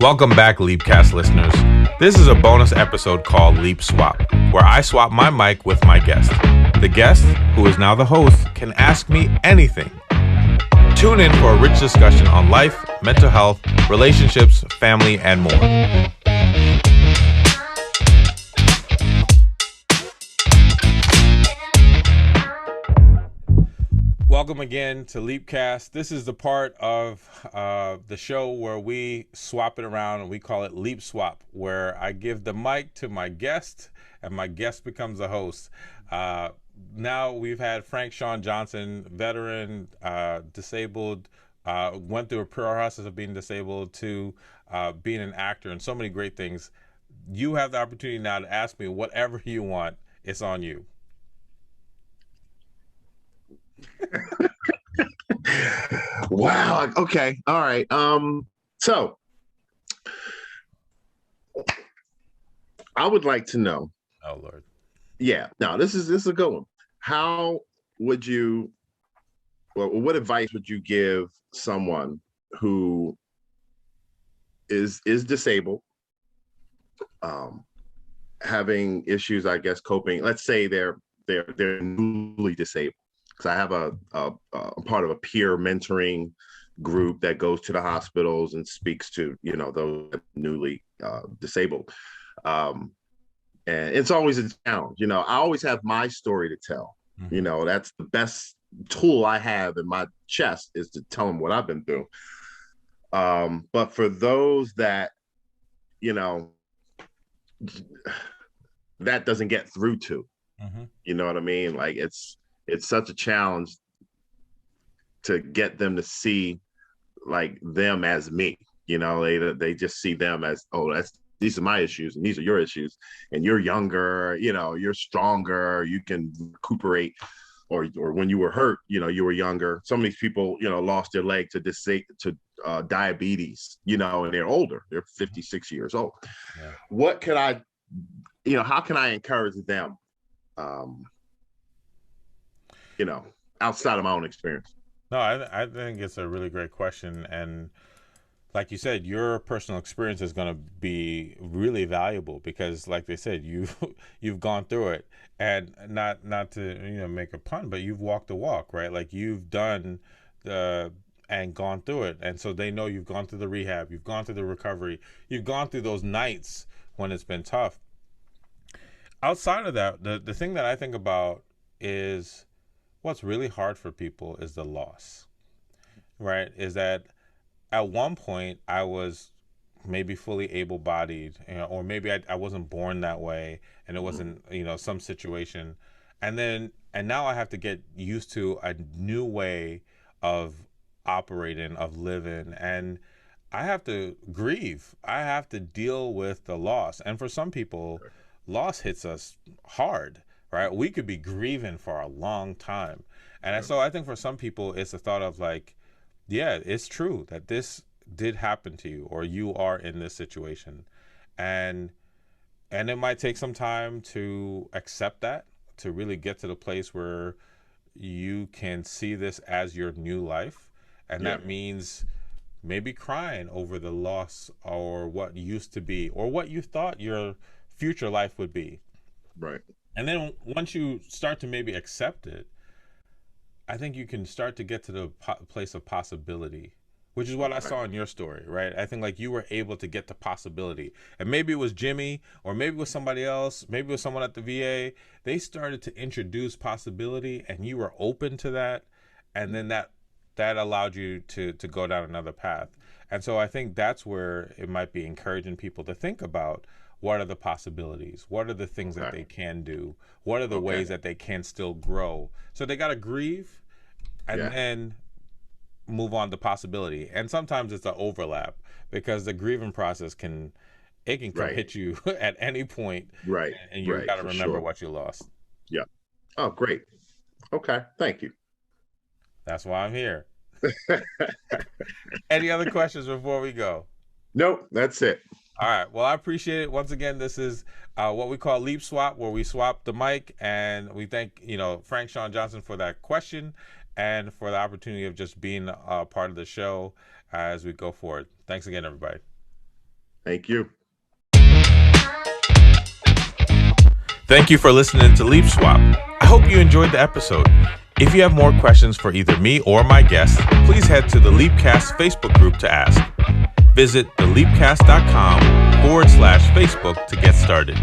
Welcome back, LEAPcast listeners. This is a bonus episode called LEAPswap, where I swap my mic with my guest. The guest, who is now the host, can ask me anything. Tune in for a rich discussion on life, mental health, relationships, family, and more. Welcome again to LEAPcast. This is the part of the show where we swap it around and we call it LEAPswap, where I give the mic to my guest and my guest becomes the host. Now we've had Frank Sean Johnson, veteran, disabled, went through a process of being disabled to being an actor and so many great things. You have the opportunity now to ask me whatever you want. It's on you. Wow. Okay. All right. So I would like to know. Oh Lord. Yeah. Now this is a good one. How would you? Well, what advice would you give someone who is disabled, having issues? I guess coping. Let's say they're newly disabled. Because I have a part of a peer mentoring group that goes to the hospitals and speaks to those newly disabled, and it's always a challenge. I always have my story to tell. Mm-hmm. That's the best tool I have in my chest is to tell them what I've been through. But for those that that doesn't get through to, you know what I mean? Like it's such a challenge to get them to see like them as me. They just see them as, oh, these are my issues and these are your issues, and you're younger, you're stronger, you can recuperate, or when you were hurt, you were younger. Some of these people, lost their leg to diabetes, and they're older, they're 56 years old. Yeah. What could I, how can I encourage them? Outside of my own experience? No, I think it's a really great question. And like you said, your personal experience is going to be really valuable because, like they said, you've gone through it, and not to make a pun, but you've walked the walk, right? Like you've done and gone through it, and so they know you've gone through the rehab, you've gone through the recovery, you've gone through those nights when it's been tough. Outside of that, the thing that I think about is what's really hard for people is the loss, right? Is that at one point I was maybe fully able-bodied, or maybe I wasn't born that way, and it wasn't, some situation, and now I have to get used to a new way of operating, of living, and I have to grieve. I have to deal with the loss, and for some people, loss hits us hard. Right, we could be grieving for a long time, and so I think for some people it's a thought of like, yeah, it's true that this did happen to you, or you are in this situation, and it might take some time to accept that, to really get to the place where you can see this as your new life, and that means maybe crying over the loss or what used to be or what you thought your future life would be. Right. And then once you start to maybe accept it, I think you can start to get to the place of possibility, which is what I saw in your story, right? I think like you were able to get to possibility. And maybe it was Jimmy, or maybe it was somebody else, maybe it was someone at the VA. They started to introduce possibility and you were open to that. And then that allowed you to go down another path. And so I think that's where it might be encouraging people to think about, what are the possibilities? What are the things that they can do? What are the ways that they can still grow? So they got to grieve and then move on to possibility. And sometimes it's an overlap because the grieving process can come hit you at any point. Right. And you've got to remember what you lost. Yeah. Oh, great. Okay. Thank you. That's why I'm here. Any other questions before we go? Nope. That's it. All right. Well, I appreciate it. Once again, this is what we call LEAPswap, where we swap the mic, and we thank Frank Sean Johnson for that question and for the opportunity of just being a part of the show as we go forward. Thanks again, everybody. Thank you. Thank you for listening to LEAPswap. I hope you enjoyed the episode. If you have more questions for either me or my guests, please head to the LEAPcast Facebook group to ask. Visit theleapcast.com/Facebook to get started.